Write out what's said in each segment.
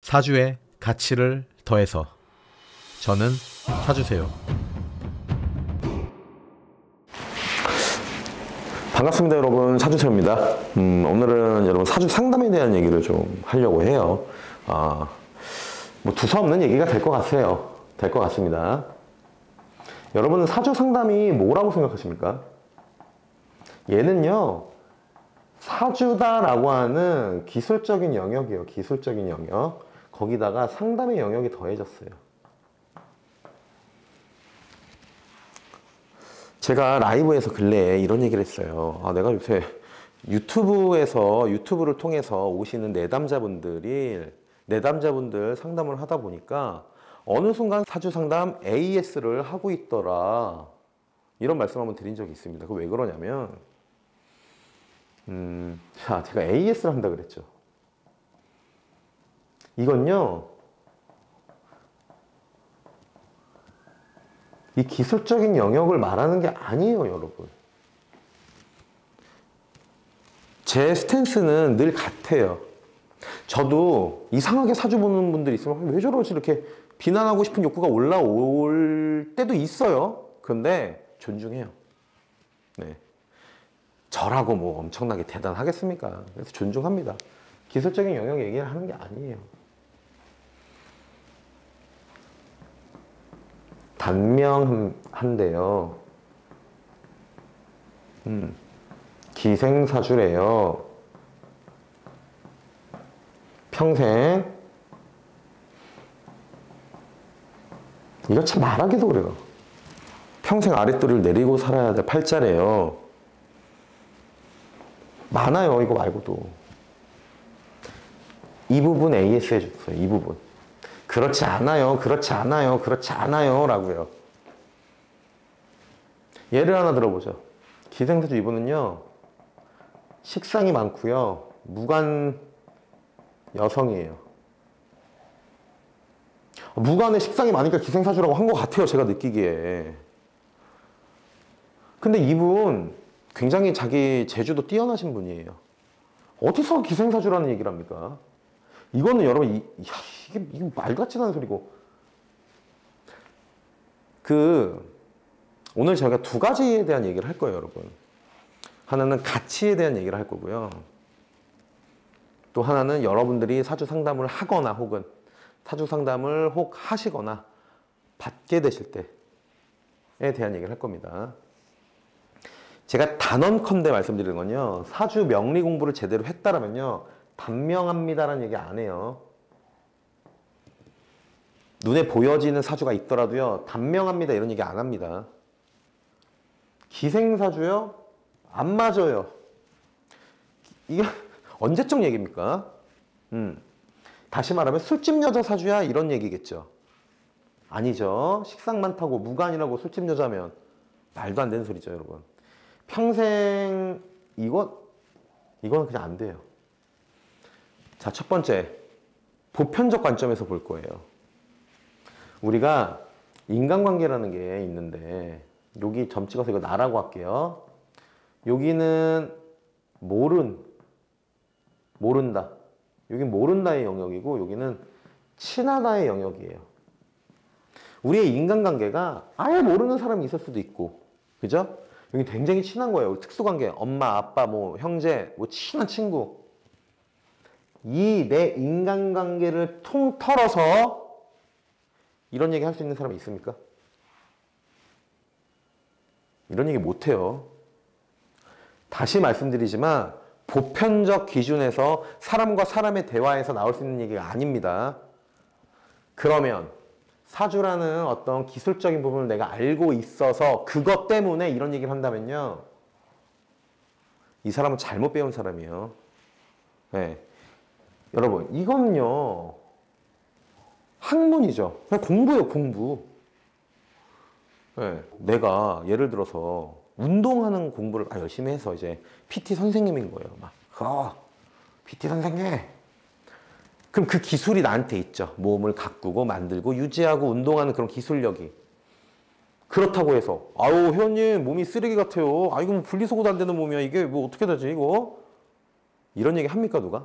사주의 가치를 더해서 저는 사주세요. 반갑습니다 여러분, 사주세요입니다. 오늘은 여러분 사주 상담에 대한 얘기를 좀 하려고 해요. 뭐 두서없는 얘기가 될 것 같아요. 될 것 같습니다. 여러분은 사주 상담이 뭐라고 생각하십니까? 얘는요, 사주다라고 하는 기술적인 영역이에요. 기술적인 영역. 거기다가 상담의 영역이 더해졌어요. 제가 라이브에서 근래에 이런 얘기를 했어요. 내가 요새 유튜브를 통해서 오시는 내담자분들 상담을 하다 보니까 어느 순간 사주 상담 AS를 하고 있더라. 이런 말씀 한번 드린 적이 있습니다. 그 왜 그러냐면, 제가 AS를 한다 그랬죠. 이건요, 이 기술적인 영역을 말하는 게 아니에요, 여러분. 제 스탠스는 늘 같아요. 저도 이상하게 사주 보는 분들이 있으면 왜 저러지 이렇게 비난하고 싶은 욕구가 올라올 때도 있어요. 근데 존중해요. 네. 저라고 뭐 엄청나게 대단하겠습니까? 그래서 존중합니다. 기술적인 영역 얘기를 하는 게 아니에요. 단명한데요. 기생사주래요. 평생. 이거 참 말하기도 그래요. 평생 아랫도리를 내리고 살아야 될 팔자래요. 많아요, 이거 말고도. 이 부분 AS 해줬어요, 이 부분. 그렇지 않아요, 그렇지 않아요, 그렇지 않아요 라고요. 예를 하나 들어보죠. 기생사주 이분은요, 식상이 많고요, 무관 여성이에요. 무관에 식상이 많으니까 기생사주라고 한 것 같아요, 제가 느끼기에. 근데 이분 굉장히 자기 재주도 뛰어나신 분이에요. 어디서 기생사주라는 얘기를 합니까? 이거는 여러분, 이게 말도 같지 않은 소리고. 오늘 제가 두 가지에 대한 얘기를 할 거예요, 여러분. 하나는 가치에 대한 얘기를 할 거고요. 또 하나는 여러분들이 사주 상담을 하거나 혹은 사주 상담을 혹 하시거나 받게 되실 때에 대한 얘기를 할 겁니다. 제가 단언컨대 말씀드리는 건요, 사주 명리 공부를 제대로 했다라면요, 단명합니다라는 얘기 안 해요. 눈에 보여지는 사주가 있더라도요, 단명합니다 이런 얘기 안 합니다. 기생사주요? 안 맞아요. 이게 언제적 얘기입니까? 다시 말하면 술집 여자 사주야 이런 얘기겠죠. 아니죠. 식상 많다고 무관이라고 술집 여자면 말도 안 되는 소리죠, 여러분. 평생 이거는 그냥 안 돼요. 자, 첫 번째, 보편적 관점에서 볼 거예요. 우리가 인간관계라는 게 있는데, 여기 점 찍어서 이거 나라고 할게요. 여기는 모른다. 여긴 모른다의 영역이고, 여기는 친하다의 영역이에요. 우리의 인간관계가 아예 모르는 사람이 있을 수도 있고, 그죠? 여기 굉장히 친한 거예요. 특수관계, 엄마, 아빠, 뭐 형제, 뭐 친한 친구. 이 내 인간관계를 통틀어서 이런 얘기 할 수 있는 사람이 있습니까? 이런 얘기 못해요. 다시 말씀드리지만 보편적 기준에서 사람과 사람의 대화에서 나올 수 있는 얘기가 아닙니다. 그러면 사주라는 어떤 기술적인 부분을 내가 알고 있어서 그것 때문에 이런 얘기를 한다면요, 이 사람은 잘못 배운 사람이에요. 네. 여러분, 이거는요, 학문이죠. 그냥 공부예요, 공부. 네. 내가 예를 들어서 운동하는 공부를 열심히 해서 이제 PT 선생님인 거예요. PT 선생님. 그럼 그 기술이 나한테 있죠. 몸을 가꾸고 만들고 유지하고 운동하는 그런 기술력이. 그렇다고 해서 아유 회원님 몸이 쓰레기 같아요. 이거 뭐 분리수거도 안 되는 몸이야. 이게 뭐 어떻게 되지 이거? 이런 얘기 합니까 누가?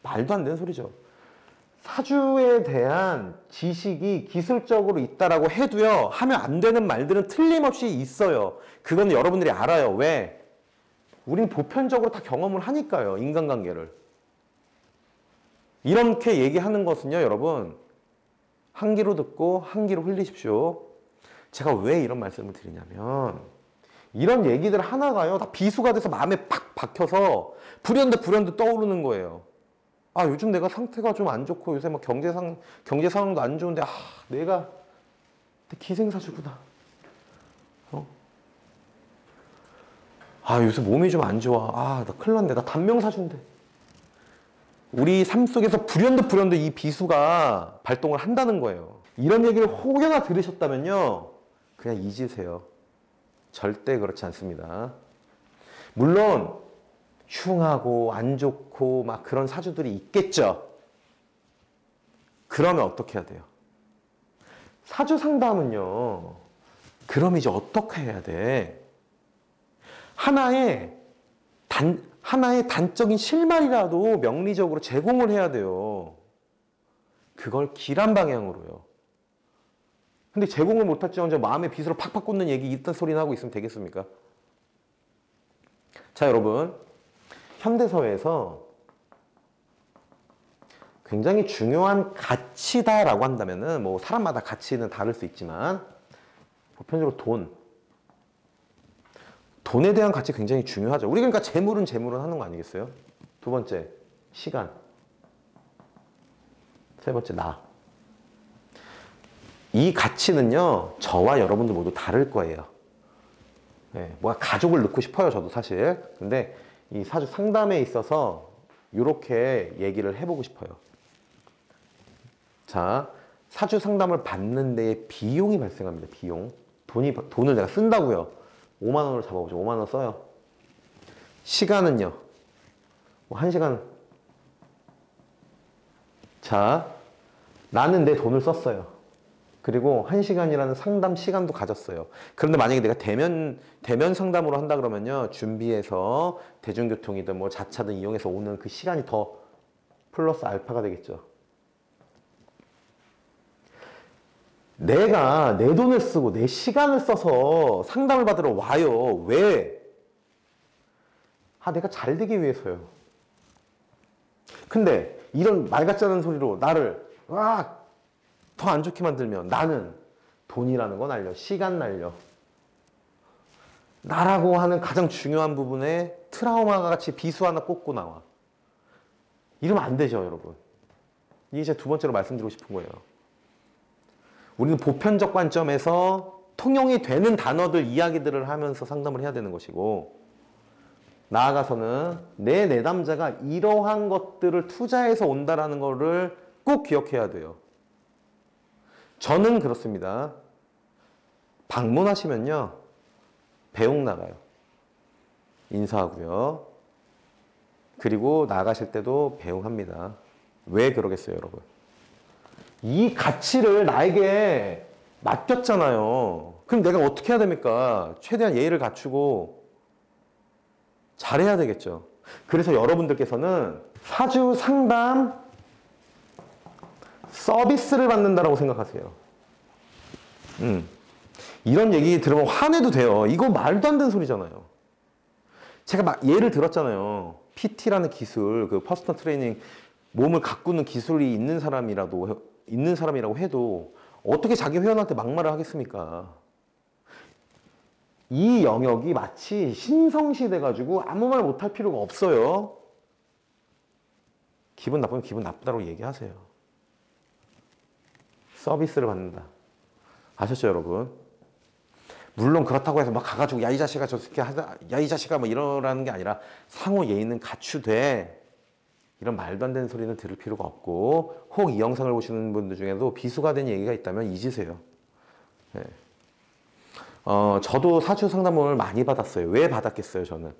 말도 안 되는 소리죠. 사주에 대한 지식이 기술적으로 있다라고 해도요, 하면 안 되는 말들은 틀림없이 있어요. 그건 여러분들이 알아요. 왜? 우린 보편적으로 다 경험을 하니까요, 인간관계를. 이렇게 얘기하는 것은요, 여러분, 한 귀로 듣고 한 귀로 흘리십시오. 제가 왜 이런 말씀을 드리냐면, 이런 얘기들 하나가요, 다 비수가 돼서 마음에 팍 박혀서 불현듯 떠오르는 거예요. 아, 요즘 내가 상태가 좀 안 좋고 요새 막 경제 상황도 안 좋은데, 아, 내가 기생사주구나. 아, 요새 몸이 좀 안 좋아. 아, 나 큰일 났네. 나 단명사주인데. 우리 삶 속에서 불현듯 이 비수가 발동을 한다는 거예요. 이런 얘기를 혹여나 들으셨다면요, 그냥 잊으세요. 절대 그렇지 않습니다. 물론 흉하고 안 좋고 막 그런 사주들이 있겠죠. 그러면 어떻게 해야 돼요? 사주 상담은요, 그럼 이제 어떻게 해야 돼? 하나의 단적인 실마리라도 명리적으로 제공을 해야 돼요. 그걸 길한 방향으로요. 근데 제공을 못할지언정 마음의 빗으로 팍팍 꽂는 얘기 이딴 소리나 하고 있으면 되겠습니까? 자, 여러분, 현대사회에서 굉장히 중요한 가치다라고 한다면은, 뭐 사람마다 가치는 다를 수 있지만 보편적으로 돈에 대한 가치 굉장히 중요하죠. 우리 그러니까 재물은 하는 거 아니겠어요? 두 번째, 시간. 세 번째, 나. 이 가치는요, 저와 여러분들 모두 다를 거예요. 네, 뭐가 가족을 넣고 싶어요, 저도 사실. 근데 이 사주 상담에 있어서 이렇게 얘기를 해보고 싶어요. 자, 사주 상담을 받는 데에 비용이 발생합니다. 비용. 돈을 내가 쓴다고요. 5만 원으로 잡아보죠. 5만 원 써요. 시간은요, 뭐 1시간. 자, 나는 내 돈을 썼어요. 그리고 1시간이라는 상담 시간도 가졌어요. 그런데 만약에 내가 대면 상담으로 한다 그러면요, 준비해서 대중교통이든 뭐 자차든 이용해서 오는 그 시간이 더 플러스 알파가 되겠죠. 내가 내 돈을 쓰고 내 시간을 써서 상담을 받으러 와요. 왜? 아, 내가 잘 되기 위해서요. 근데 이런 말 같지 않은 소리로 나를 더 안 좋게 만들면 나는 돈이라는 거 날려, 시간 날려. 나라고 하는 가장 중요한 부분에 트라우마가 같이 비수 하나 꽂고 나와. 이러면 안 되죠, 여러분. 이게 제가 두 번째로 말씀드리고 싶은 거예요. 우리는 보편적 관점에서 통용이 되는 단어들, 이야기들을 하면서 상담을 해야 되는 것이고, 나아가서는 내 내담자가 이러한 것들을 투자해서 온다라는 거를 꼭 기억해야 돼요. 저는 그렇습니다. 방문하시면요, 배웅 나가요. 인사하고요. 그리고 나가실 때도 배웅합니다. 왜 그러겠어요, 여러분? 이 가치를 나에게 맡겼잖아요. 그럼 내가 어떻게 해야 됩니까? 최대한 예의를 갖추고 잘해야 되겠죠. 그래서 여러분들께서는 사주 상담 서비스를 받는다라고 생각하세요. 이런 얘기 들으면 화내도 돼요. 이거 말도 안 되는 소리잖아요. 제가 막 예를 들었잖아요. PT라는 기술, 그 퍼스널 트레이닝, 몸을 가꾸는 기술이 있는 사람이라고 해도 어떻게 자기 회원한테 막말을 하겠습니까? 이 영역이 마치 신성시 돼가지고 아무 말 못할 필요가 없어요. 기분 나쁘면 기분 나쁘다고 얘기하세요. 서비스를 받는다. 아셨죠, 여러분? 물론 그렇다고 해서 막 가가지고 야 이 자식아 저렇게 하다, 야 이 자식아 뭐 이러라는 게 아니라 상호 예의는 갖추되 이런 말도 안 되는 소리는 들을 필요가 없고, 혹 이 영상을 보시는 분들 중에도 비수가 된 얘기가 있다면 잊으세요. 네. 저도 사주 상담을 많이 받았어요. 왜 받았겠어요, 저는?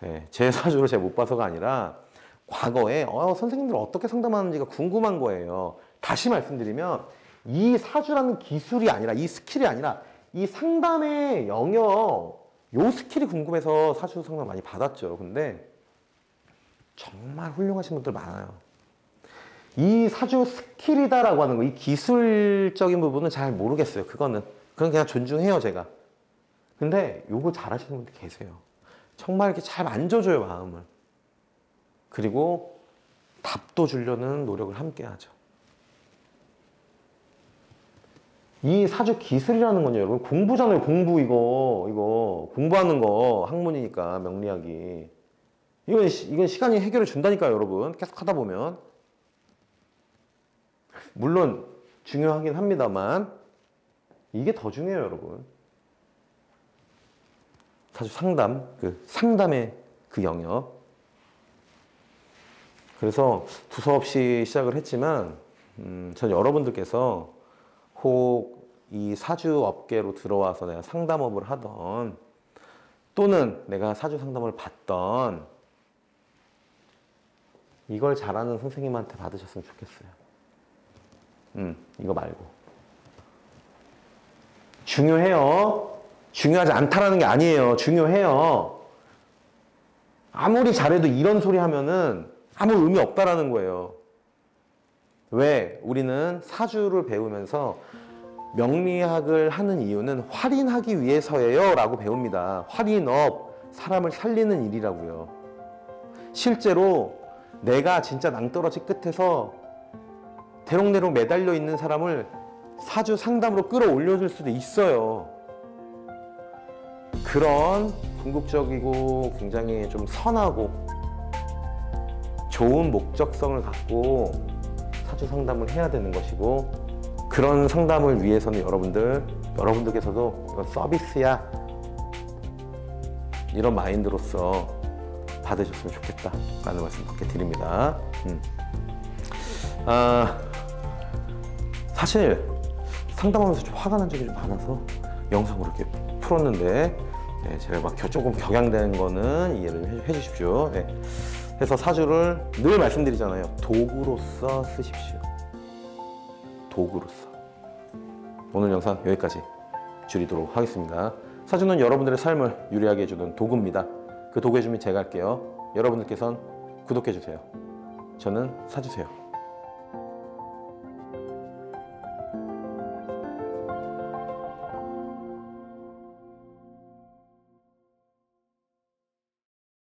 네. 제 사주를 제가 못 봐서가 아니라 과거에 선생님들 어떻게 상담하는지가 궁금한 거예요. 다시 말씀드리면 이 사주라는 기술이 아니라, 이 스킬이 아니라 이 상담의 영역, 요 스킬이 궁금해서 사주 상담 많이 받았죠. 근데 정말 훌륭하신 분들 많아요. 이 사주 스킬이다라고 하는 거, 이 기술적인 부분은 잘 모르겠어요. 그건 그냥 존중해요, 제가. 근데 요거 잘하시는 분들 계세요. 정말 이렇게 잘 만져줘요, 마음을. 그리고 답도 주려는 노력을 함께 하죠. 이 사주 기술이라는 건요, 여러분 공부잖아요. 공부. 이거 공부하는 거, 학문이니까 명리학이. 이건 시간이 해결해 준다니까요, 여러분. 계속 하다 보면. 물론 중요하긴 합니다만 이게 더 중요해요, 여러분. 사주 상담, 그 상담의 그 영역. 그래서 두서없이 시작을 했지만 전 여러분들께서 혹 이 사주 업계로 들어와서 내가 상담업을 하던, 또는 내가 사주 상담을 받던, 이걸 잘하는 선생님한테 받으셨으면 좋겠어요. 이거 말고. 중요해요. 중요하지 않다라는 게 아니에요. 중요해요. 아무리 잘해도 이런 소리 하면은 아무 의미 없다라는 거예요. 왜? 우리는 사주를 배우면서 명리학을 하는 이유는 활인하기 위해서예요 라고 배웁니다. 활인업, 사람을 살리는 일이라고요. 실제로 내가 진짜 낭떠러지 끝에서 대롱대롱 매달려 있는 사람을 사주 상담으로 끌어올려줄 수도 있어요. 그런 궁극적이고 굉장히 좀 선하고 좋은 목적성을 갖고 사주 상담을 해야 되는 것이고, 그런 상담을 위해서는 여러분들께서도 이건 서비스야, 이런 마인드로서 받으셨으면 좋겠다라는 말씀 밖에 드립니다. 사실 상담하면서 좀 화가 난 적이 좀 많아서 영상으로 이렇게 풀었는데, 네, 제가 막 조금 격양된 거는 이해를 좀 해주십시오. 네. 그래서 사주를 늘 말씀드리잖아요. 도구로서 쓰십시오. 도구로서. 오늘 영상 여기까지 줄이도록 하겠습니다. 사주는 여러분들의 삶을 유리하게 해주는 도구입니다. 그 도구의 준비 제가 할게요. 여러분들께서는 구독해주세요. 저는 사주세요.